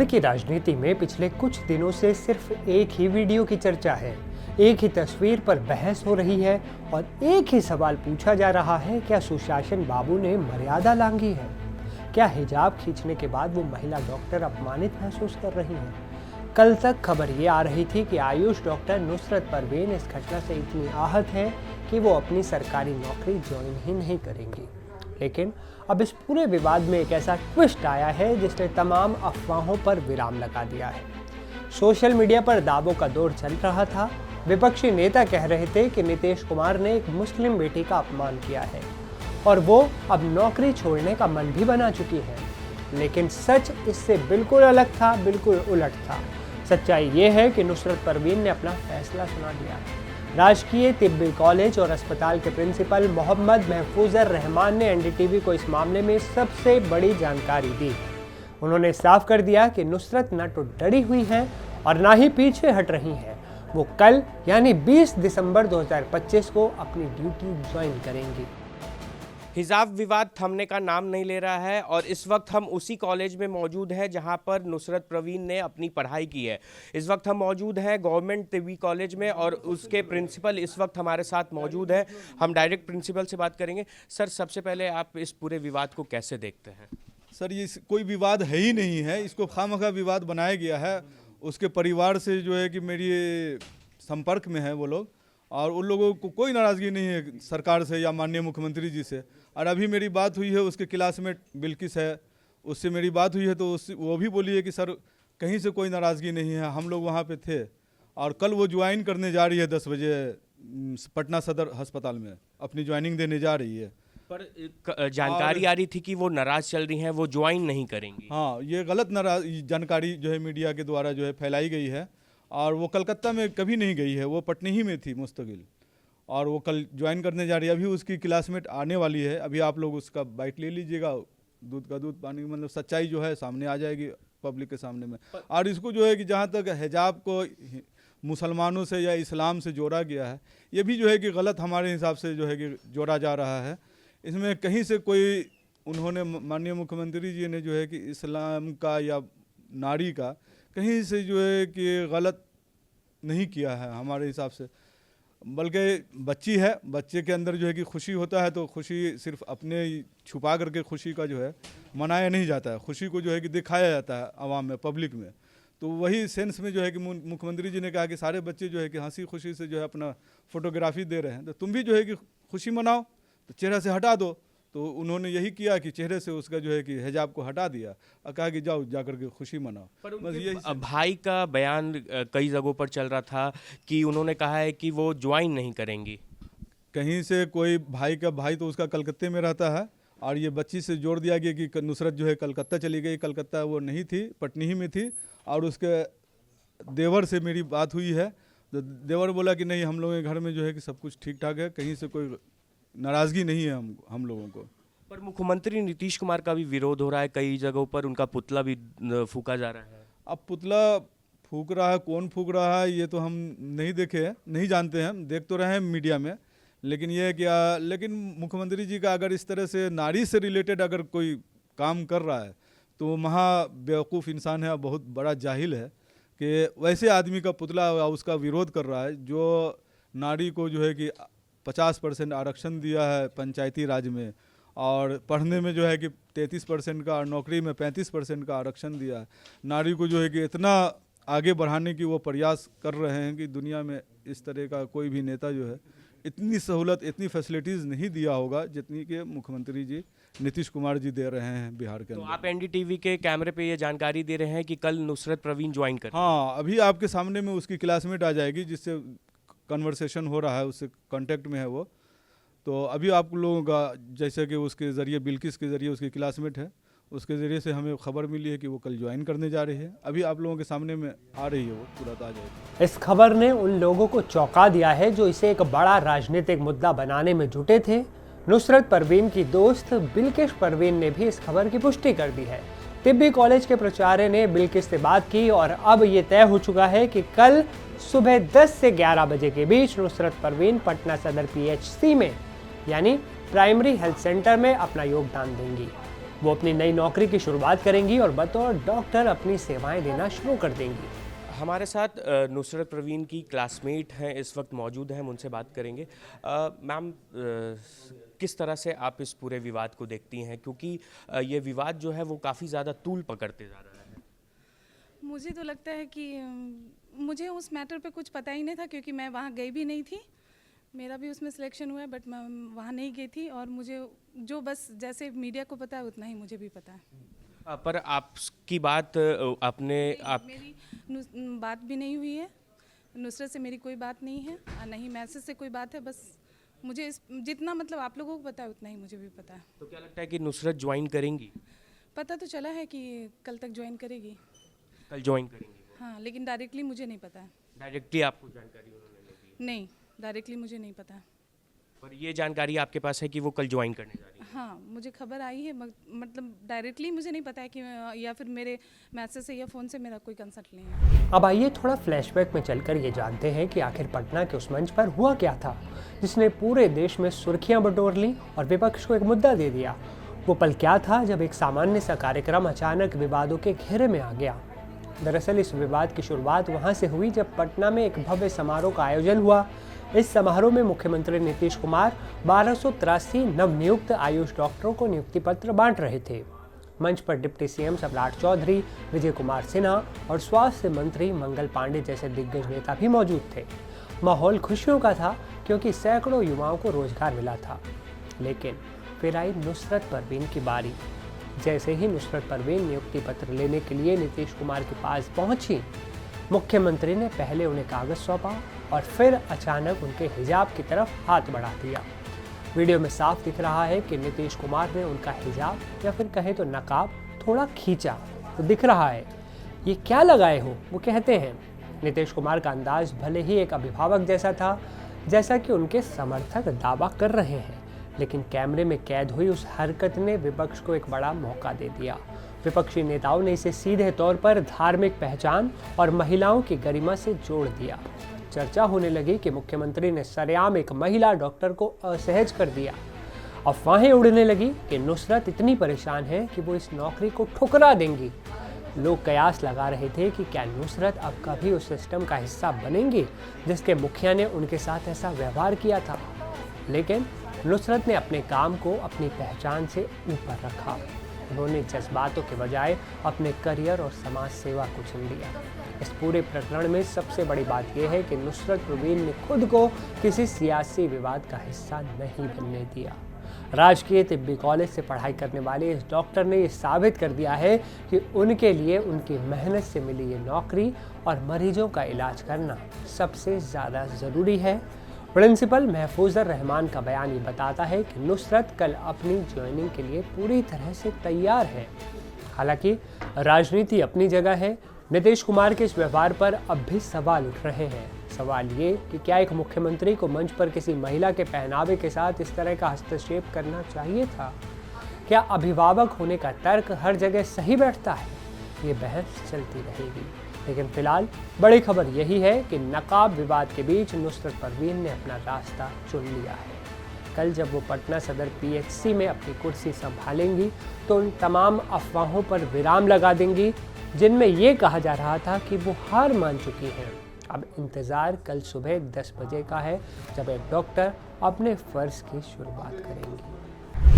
की राजनीति में पिछले कुछ दिनों से सिर्फ एक ही वीडियो की चर्चा है, एक ही तस्वीर पर बहस हो रही है और एक ही सवाल पूछा जा रहा है, क्या सुशासन बाबू ने मर्यादा लांघी है? क्या हिजाब खींचने के बाद वो महिला डॉक्टर अपमानित महसूस कर रही हैं? कल तक खबर ये आ रही थी कि आयुष डॉक्टर नुसरत परवीन इस घटना से इतनी आहत है कि वो अपनी सरकारी नौकरी ज्वाइन ही नहीं करेंगी। लेकिन अब इस पूरे विवाद में एक ऐसा ट्विस्ट आया है जिसने तमाम अफवाहों पर विराम लगा दिया है। सोशल मीडिया पर दावों का दौर चल रहा था। विपक्षी नेता कह रहे थे कि नीतीश कुमार ने एक मुस्लिम बेटी का अपमान किया है और वो अब नौकरी छोड़ने का मन भी बना चुकी है। लेकिन सच इससे बिल्कुल अलग था, बिल्कुल उलट था। सच्चाई ये है कि नुसरत परवीन ने अपना फैसला सुना दिया है। राजकीय तिब्बी कॉलेज और अस्पताल के प्रिंसिपल मोहम्मद महफूजर रहमान ने एनडीटीवी को इस मामले में सबसे बड़ी जानकारी दी। उन्होंने साफ कर दिया कि नुसरत न तो डरी हुई हैं और ना ही पीछे हट रही हैं। वो कल यानी 20 दिसंबर 2025 को अपनी ड्यूटी ज्वाइन करेंगी। हिजाब विवाद थमने का नाम नहीं ले रहा है और इस वक्त हम उसी कॉलेज में मौजूद हैं जहां पर नुसरत परवीन ने अपनी पढ़ाई की है। इस वक्त हम मौजूद हैं गवर्नमेंट तिब्बी कॉलेज में और उसके प्रिंसिपल इस वक्त हमारे साथ मौजूद हैं। हम डायरेक्ट प्रिंसिपल से बात करेंगे। सर, सबसे पहले आप इस पूरे विवाद को कैसे देखते हैं? सर, ये कोई विवाद है ही नहीं है, इसको खामखा विवाद बनाया गया है। उसके परिवार से जो है कि मेरी संपर्क में है वो लोग, और उन लोगों को कोई नाराज़गी नहीं है सरकार से या माननीय मुख्यमंत्री जी से। और अभी मेरी बात हुई है उसके क्लासमेट बिल्किस है, उससे मेरी बात हुई है तो वो भी बोली है कि सर कहीं से कोई नाराज़गी नहीं है, हम लोग वहाँ पे थे। और कल वो ज्वाइन करने जा रही है 10 बजे पटना सदर अस्पताल में, अपनी ज्वाइनिंग देने जा रही है। पर जानकारी आ रही थी कि वो नाराज़ चल रही हैं, वो ज्वाइन नहीं करेंगी। हाँ, ये गलत जानकारी जो है मीडिया के द्वारा जो है फैलाई गई है। और वो कलकत्ता में कभी नहीं गई है, वो पटना ही में थी मुस्तकिल, और वो कल ज्वाइन करने जा रही है। अभी उसकी क्लासमेट आने वाली है, अभी आप लोग उसका बाइट ले लीजिएगा। दूध का दूध पानी, मतलब सच्चाई जो है सामने आ जाएगी पब्लिक के सामने में। और इसको जो है कि जहाँ तक हिजाब को मुसलमानों से या इस्लाम से जोड़ा गया है, ये भी जो है कि गलत हमारे हिसाब से जो है कि जोड़ा जा रहा है। इसमें कहीं से कोई उन्होंने माननीय मुख्यमंत्री जी ने जो है कि इस्लाम का या नारी का कहीं से जो है कि गलत नहीं किया है हमारे हिसाब से। बल्कि बच्ची है, बच्चे के अंदर जो है कि खुशी होता है तो खुशी सिर्फ अपने छुपा करके खुशी का जो है मनाया नहीं जाता है, खुशी को जो है कि दिखाया जाता है आवाम में, पब्लिक में। तो वही सेंस में जो है कि मुख्यमंत्री जी ने कहा कि सारे बच्चे जो है कि हंसी खुशी से जो है अपना फोटोग्राफी दे रहे हैं, तो तुम भी जो है कि खुशी मनाओ, तो चेहरा से हटा दो। तो उन्होंने यही किया कि चेहरे से उसका जो है कि हिजाब को हटा दिया और कहा कि जाओ जाकर के खुशी मनाओ। बस यही भाई का बयान कई जगहों पर चल रहा था कि उन्होंने कहा है कि वो ज्वाइन नहीं करेंगी। कहीं से कोई भाई तो उसका कलकत्ते में रहता है, और ये बच्ची से जोड़ दिया गया कि नुसरत जो है कलकत्ता चली गई। कलकत्ता वो नहीं थी, पटना ही में थी। और उसके देवर से मेरी बात हुई है, तो देवर बोला कि नहीं, हम लोगों के घर में जो है कि सब कुछ ठीक ठाक है, कहीं से कोई नाराज़गी नहीं है हम लोगों को। पर मुख्यमंत्री नीतीश कुमार का भी विरोध हो रहा है, कई जगहों पर उनका पुतला भी फूका जा रहा है। अब पुतला फूक रहा है, कौन फूक रहा है ये तो हम नहीं देखे हैं, नहीं जानते हैं। देख तो रहे हैं मीडिया में, लेकिन ये क्या, लेकिन मुख्यमंत्री जी का अगर इस तरह से नारी से रिलेटेड अगर कोई काम कर रहा है तो महा बेवकूफ़ इंसान है, बहुत बड़ा जाहिल है कि वैसे आदमी का पुतला उसका विरोध कर रहा है जो नारी को जो है कि 50% आरक्षण दिया है पंचायती राज में, और पढ़ने में जो है कि 33% का, और नौकरी में 35% का आरक्षण दिया है। नारी को जो है कि इतना आगे बढ़ाने की वो प्रयास कर रहे हैं कि दुनिया में इस तरह का कोई भी नेता जो है इतनी सहूलत, इतनी फैसिलिटीज़ नहीं दिया होगा जितनी कि मुख्यमंत्री जी नीतीश कुमार जी दे रहे हैं बिहार के अंदर। तो आप एनडीटीवी के कैमरे पे ये जानकारी दे रहे हैं कि कल नुसरत परवीन ज्वाइन कर? हाँ, अभी आपके सामने में उसकी क्लासमेट आ जाएगी जिससे कन्वर्सेशन हो रहा है, उससे कांटेक्ट में है वो। तो अभी आप लोगों का जैसे कि उसके ज़रिए, बिल्किस के ज़रिए उसकी क्लासमेट है, उसके ज़रिए से हमें खबर मिली है कि वो कल ज्वाइन करने जा रही है। अभी आप लोगों के सामने में आ रही है, वो तुरंत आ जाएगी। इस खबर ने उन लोगों को चौंका दिया है जो इसे एक बड़ा राजनीतिक मुद्दा बनाने में जुटे थे। नुसरत परवीन की दोस्त बिल्किस परवीन ने भी इस खबर की पुष्टि कर दी है। तिब्बी कॉलेज के प्राचार्य ने बिल्किस से बात की और अब ये तय हो चुका है कि कल सुबह 10 से 11 बजे के बीच नुसरत परवीन पटना सदर PHC में यानी प्राइमरी हेल्थ सेंटर में अपना योगदान देंगी। वो अपनी नई नौकरी की शुरुआत करेंगी और बतौर डॉक्टर अपनी सेवाएं देना शुरू कर देंगी। हमारे साथ नुसरत प्रवीण की क्लासमेट हैं, इस वक्त मौजूद हैं, हम उनसे बात करेंगे। मैम, किस तरह से आप इस पूरे विवाद को देखती हैं, क्योंकि ये विवाद जो है वो काफ़ी ज़्यादा तूल पकड़ते जा रहा है। मुझे तो लगता है कि मुझे उस मैटर पे कुछ पता ही नहीं था, क्योंकि मैं वहाँ गई भी नहीं थी। मेरा भी उसमें सिलेक्शन हुआ है, बट मैं वहाँ नहीं गई थी, और मुझे जो बस जैसे मीडिया को पता है उतना ही मुझे भी पता है। पर आपकी बात अपने आप मेरी बात भी नहीं हुई है, नुसरत से मेरी कोई बात नहीं है, और नहीं मैसेज से कोई बात है। बस मुझे जितना मतलब आप लोगों को पता है उतना ही मुझे भी पता है। तो क्या लगता है कि नुसरत ज्वाइन करेंगी? पता तो चला है कि कल तक ज्वाइन करेगी। कल ज्वाइन करेंगी? हाँ, लेकिन डायरेक्टली मुझे नहीं पता है। डायरेक्टली आपको जानकारी उन्होंने नहीं दी? नहीं, डायरेक्टली मुझे नहीं पता। पर ये जानकारी आपके पास है कि वो कल ज्वाइन करने जा रही है? हाँ, मुझे खबर आई है, मतलब डायरेक्टली मुझे नहीं पता है कि, या फिर मेरे मैसेज से या फ़ोन से मेरा कोई कंसल्ट नहीं है। अब आइए थोड़ा फ्लैशबैक में चलकर ये जानते हैं कि आखिर पटना के उस मंच पर हुआ क्या था जिसने पूरे देश में सुर्खियां बटोर ली और विपक्ष को एक मुद्दा दे दिया। वो पल क्या था जब एक सामान्य सा कार्यक्रम अचानक विवादों के घेरे में आ गया। दरअसल इस विवाद की शुरुआत वहां से हुई जब पटना में एक भव्य समारोह का आयोजन हुआ। इस समारोह में मुख्यमंत्री नीतीश कुमार 1283 नवनियुक्त आयुष डॉक्टरों को नियुक्ति पत्र बांट रहे थे। मंच पर डिप्टी सीएम सम्राट चौधरी, विजय कुमार सिन्हा और स्वास्थ्य मंत्री मंगल पांडे जैसे दिग्गज नेता भी मौजूद थे। माहौल खुशियों का था क्योंकि सैकड़ों युवाओं को रोजगार मिला था। लेकिन फिर आई नुसरत परवीन की बारी। जैसे ही नुसरत परवीन नियुक्ति पत्र लेने के लिए नीतीश कुमार के पास पहुंची, मुख्यमंत्री ने पहले उन्हें कागज सौंपा और फिर अचानक उनके हिजाब की तरफ हाथ बढ़ा दिया। वीडियो में साफ दिख रहा है कि नीतीश कुमार ने उनका हिजाब या फिर कहें तो नकाब थोड़ा खींचा तो दिख रहा है। ये क्या लगाए हो, वो कहते हैं। नीतीश कुमार का अंदाज भले ही एक अभिभावक जैसा था, जैसा कि उनके समर्थक दावा कर रहे हैं, लेकिन कैमरे में कैद हुई उस हरकत ने विपक्ष को एक बड़ा मौका दे दिया। विपक्षी नेताओं ने इसे सीधे तौर पर धार्मिक पहचान और महिलाओं की गरिमा से जोड़ दिया। चर्चा होने लगी कि मुख्यमंत्री ने सरेआम एक महिला डॉक्टर को असहज कर दिया। अफवाहें उड़ने लगी कि नुसरत इतनी परेशान है कि वो इस नौकरी को ठुकरा देंगी। लोग कयास लगा रहे थे कि क्या नुसरत अब कभी उस सिस्टम का हिस्सा बनेंगी जिसके मुखिया ने उनके साथ ऐसा व्यवहार किया था। लेकिन नुसरत ने अपने काम को अपनी पहचान से ऊपर रखा। उन्होंने जज्बातों के बजाय अपने करियर और समाज सेवा को चुन लिया। इस पूरे प्रकरण में सबसे बड़ी बात यह है कि नुसरत प्रवीण ने खुद को किसी सियासी विवाद का हिस्सा नहीं बनने दिया। राजकीय तिब्बी कॉलेज से पढ़ाई करने वाले इस डॉक्टर ने ये साबित कर दिया है कि उनके लिए उनकी मेहनत से मिली ये नौकरी और मरीजों का इलाज करना सबसे ज़्यादा ज़रूरी है। प्रिंसिपल महफूजर रहमान का बयान ये बताता है कि नुसरत कल अपनी ज्वाइनिंग के लिए पूरी तरह से तैयार है। हालांकि राजनीति अपनी जगह है। नीतीश कुमार के इस व्यवहार पर अब भी सवाल उठ रहे हैं। सवाल ये कि क्या एक मुख्यमंत्री को मंच पर किसी महिला के पहनावे के साथ इस तरह का हस्तक्षेप करना चाहिए था? क्या अभिभावक होने का तर्क हर जगह सही बैठता है? ये बहस चलती रहेगी, लेकिन फिलहाल बड़ी खबर यही है कि नकाब विवाद के बीच नुसरत परवीन ने अपना रास्ता चुन लिया है। कल जब वो पटना सदर पीएचसी में अपनी कुर्सी संभालेंगी तो उन तमाम अफवाहों पर विराम लगा देंगी जिनमें ये कहा जा रहा था कि वो हार मान चुकी हैं। अब इंतज़ार कल सुबह 10 बजे का है, जब एक डॉक्टर अपने फ़र्ज़ की शुरुआत करेंगी।